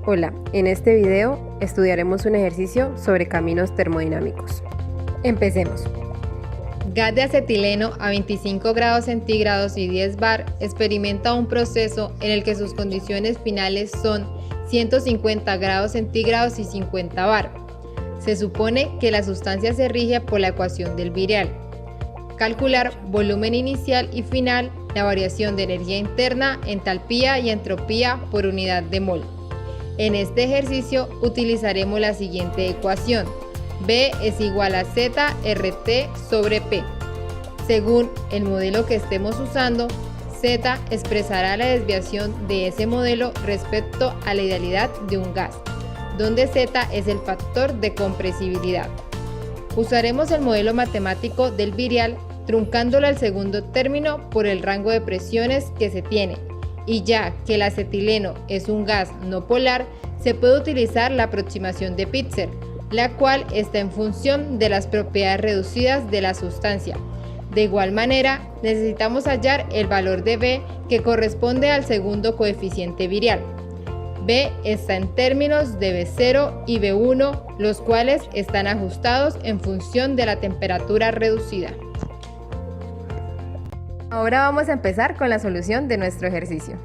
Hola, en este video estudiaremos un ejercicio sobre caminos termodinámicos. Empecemos. Gas de acetileno a 25 grados centígrados y 10 bar experimenta un proceso en el que sus condiciones finales son 150 grados centígrados y 50 bar. Se supone que la sustancia se rige por la ecuación del virial. Calcular volumen inicial y final, la variación de energía interna, entalpía y entropía por unidad de mol. En este ejercicio utilizaremos la siguiente ecuación. B es igual a Z RT sobre P. Según el modelo que estemos usando, Z expresará la desviación de ese modelo respecto a la idealidad de un gas, donde Z es el factor de compresibilidad. Usaremos el modelo matemático del virial, truncándolo al segundo término por el rango de presiones que se tiene, y ya que el acetileno es un gas no polar, se puede utilizar la aproximación de Pitzer, la cual está en función de las propiedades reducidas de la sustancia. De igual manera, necesitamos hallar el valor de B, que corresponde al segundo coeficiente virial. B está en términos de B0 y B1, los cuales están ajustados en función de la temperatura reducida. Ahora vamos a empezar con la solución de nuestro ejercicio.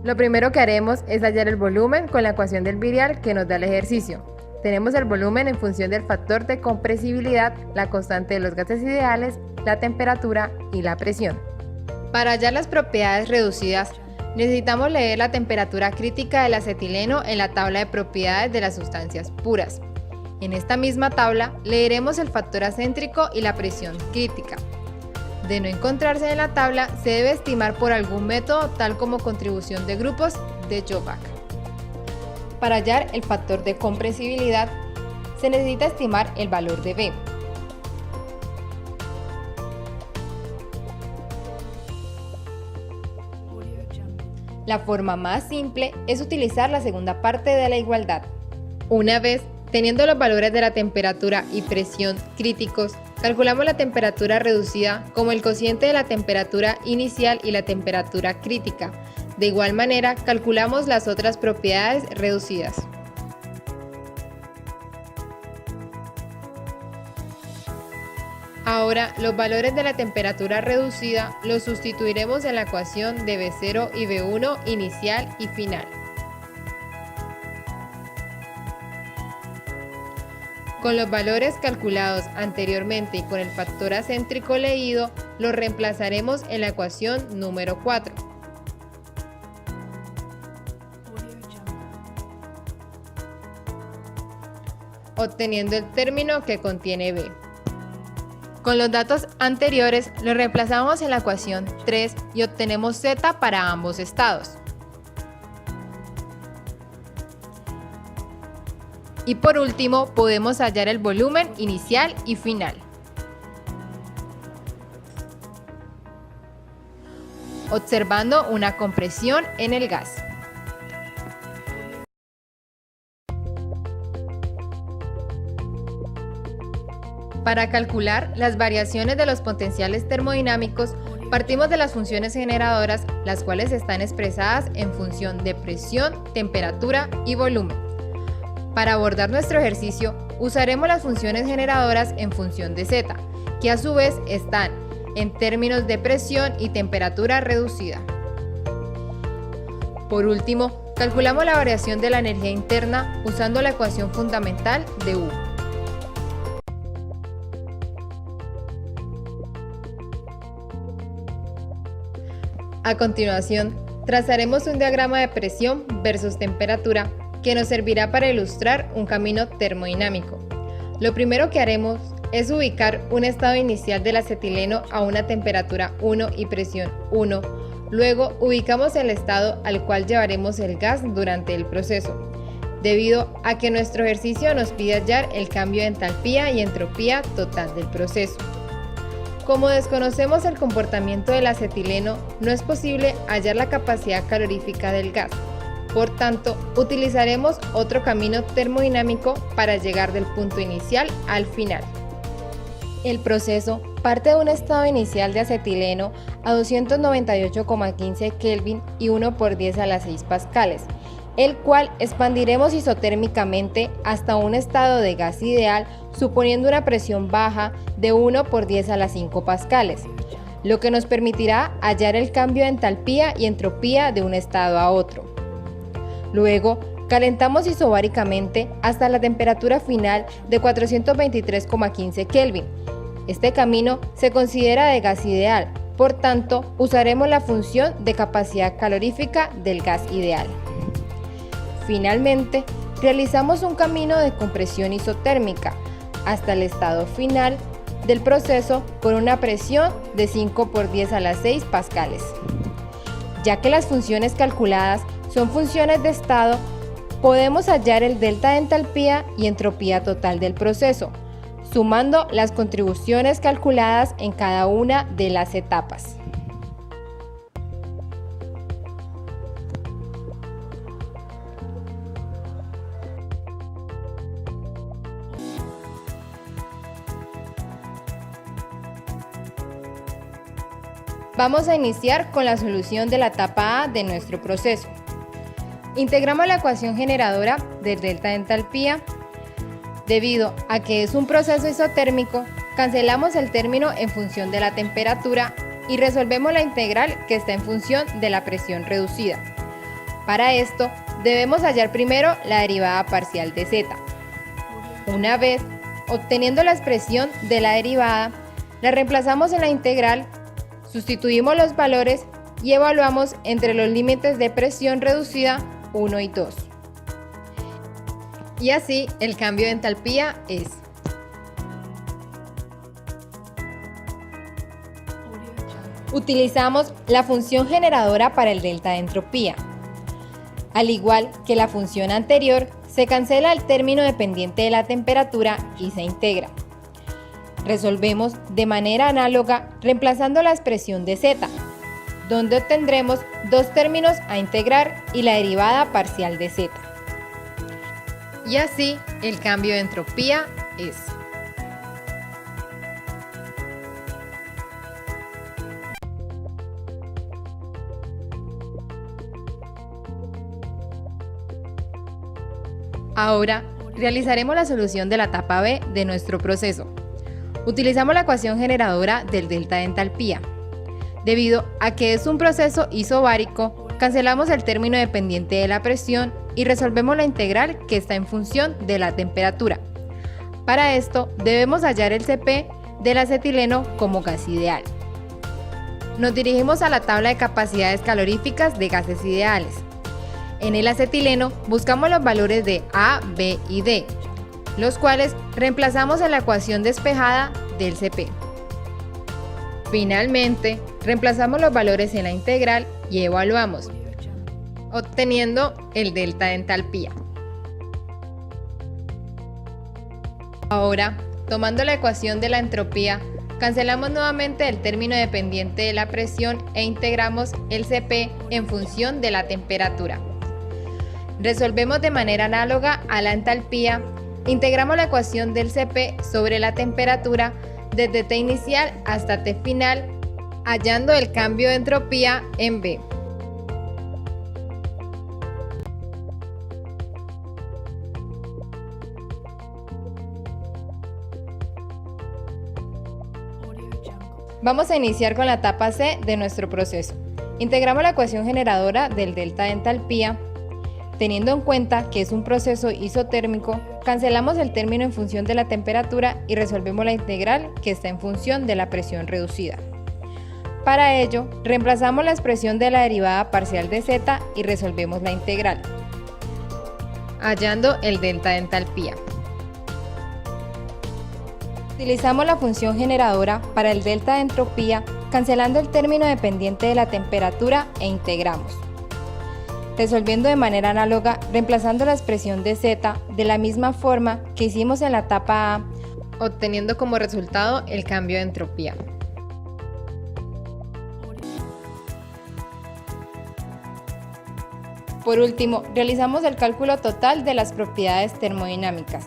Lo primero que haremos es hallar el volumen con la ecuación del virial que nos da el ejercicio. Tenemos el volumen en función del factor de compresibilidad, la constante de los gases ideales, la temperatura y la presión. Para hallar las propiedades reducidas, necesitamos leer la temperatura crítica del acetileno en la tabla de propiedades de las sustancias puras. En esta misma tabla leeremos el factor acéntrico y la presión crítica. De no encontrarse en la tabla, se debe estimar por algún método tal como contribución de grupos de Jovac. Para hallar el factor de compresibilidad, se necesita estimar el valor de B. La forma más simple es utilizar la segunda parte de la igualdad. Una vez teniendo los valores de la temperatura y presión críticos, calculamos la temperatura reducida como el cociente de la temperatura inicial y la temperatura crítica. De igual manera, calculamos las otras propiedades reducidas. Ahora, los valores de la temperatura reducida los sustituiremos en la ecuación de B0 y B1 inicial y final. Con los valores calculados anteriormente y con el factor acéntrico leído, los reemplazaremos en la ecuación número 4. Obteniendo el término que contiene B. Con los datos anteriores, los reemplazamos en la ecuación 3 y obtenemos Z para ambos estados. Y por último, podemos hallar el volumen inicial y final. Observando una compresión en el gas. Para calcular las variaciones de los potenciales termodinámicos, partimos de las funciones generadoras, las cuales están expresadas en función de presión, temperatura y volumen. Para abordar nuestro ejercicio, usaremos las funciones generadoras en función de Z, que a su vez están en términos de presión y temperatura reducida. Por último, calculamos la variación de la energía interna usando la ecuación fundamental de U. A continuación, trazaremos un diagrama de presión versus temperatura que nos servirá para ilustrar un camino termodinámico. Lo primero que haremos es ubicar un estado inicial del acetileno a una temperatura 1 y presión 1. Luego ubicamos el estado al cual llevaremos el gas durante el proceso, debido a que nuestro ejercicio nos pide hallar el cambio de entalpía y entropía total del proceso. Como desconocemos el comportamiento del acetileno, no es posible hallar la capacidad calorífica del gas. Por tanto, utilizaremos otro camino termodinámico para llegar del punto inicial al final. El proceso parte de un estado inicial de acetileno a 298,15 Kelvin y 1 por 10 a las 6 pascales, el cual expandiremos isotérmicamente hasta un estado de gas ideal suponiendo una presión baja de 1 por 10 a la 5 pascales, lo que nos permitirá hallar el cambio de entalpía y entropía de un estado a otro. Luego, calentamos isobáricamente hasta la temperatura final de 423,15 Kelvin. Este camino se considera de gas ideal, por tanto, usaremos la función de capacidad calorífica del gas ideal. Finalmente, realizamos un camino de compresión isotérmica hasta el estado final del proceso con una presión de 5 por 10 a la 6 pascales. Ya que las funciones calculadas son funciones de estado, podemos hallar el delta de entalpía y entropía total del proceso, sumando las contribuciones calculadas en cada una de las etapas. Vamos a iniciar con la solución de la etapa A de nuestro proceso. Integramos la ecuación generadora del delta de entalpía. Debido a que es un proceso isotérmico, cancelamos el término en función de la temperatura y resolvemos la integral que está en función de la presión reducida. Para esto, debemos hallar primero la derivada parcial de z. Una vez obteniendo la expresión de la derivada, la reemplazamos en la integral, sustituimos los valores y evaluamos entre los límites de presión reducida 1 y 2. Y así el cambio de entalpía es utilizamos la función generadora para el delta de entropía. Al igual que la función anterior, se cancela el término dependiente de la temperatura y se integra. Resolvemos de manera análoga reemplazando la expresión de z, donde obtendremos dos términos a integrar y la derivada parcial de z. Y así el cambio de entropía es Ahora realizaremos la solución de la etapa B de nuestro proceso. Utilizamos la ecuación generadora del delta de entalpía. Debido a que es un proceso isobárico, cancelamos el término dependiente de la presión y resolvemos la integral que está en función de la temperatura. Para esto debemos hallar el Cp del acetileno como gas ideal. Nos dirigimos a la tabla de capacidades caloríficas de gases ideales. En el acetileno buscamos los valores de A, B y D, los cuales reemplazamos en la ecuación despejada del Cp. Finalmente, reemplazamos los valores en la integral y evaluamos, obteniendo el delta de entalpía. Ahora, tomando la ecuación de la entropía, cancelamos nuevamente el término dependiente de la presión e integramos el Cp en función de la temperatura. Resolvemos de manera análoga a la entalpía, integramos la ecuación del Cp sobre la temperatura desde T inicial hasta T final, hallando el cambio de entropía en B. Vamos a iniciar con la etapa C de nuestro proceso. Integramos la ecuación generadora del delta de entalpía. Teniendo en cuenta que es un proceso isotérmico, cancelamos el término en función de la temperatura y resolvemos la integral que está en función de la presión reducida. Para ello, reemplazamos la expresión de la derivada parcial de z y resolvemos la integral, hallando el delta de entalpía. Utilizamos la función generadora para el delta de entropía, cancelando el término dependiente de la temperatura e integramos. Resolviendo de manera análoga, reemplazando la expresión de z de la misma forma que hicimos en la etapa A, obteniendo como resultado el cambio de entropía. Por último, realizamos el cálculo total de las propiedades termodinámicas.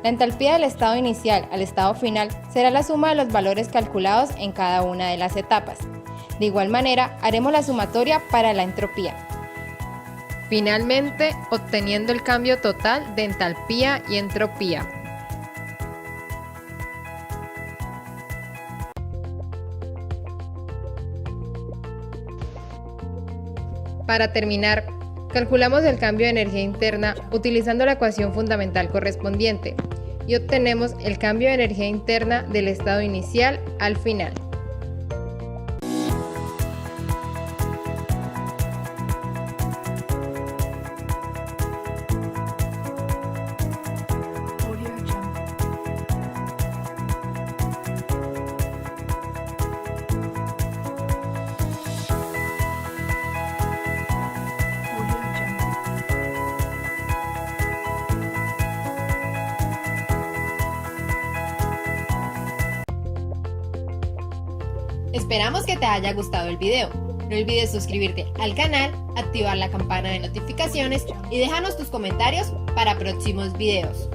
La entalpía del estado inicial al estado final será la suma de los valores calculados en cada una de las etapas. De igual manera, haremos la sumatoria para la entropía. finalmente obteniendo el cambio total de entalpía y entropía. Para terminar, calculamos el cambio de energía interna utilizando la ecuación fundamental correspondiente y obtenemos el cambio de energía interna del estado inicial al final. Esperamos que te haya gustado el video. No olvides suscribirte al canal, activar la campana de notificaciones y déjanos tus comentarios para próximos videos.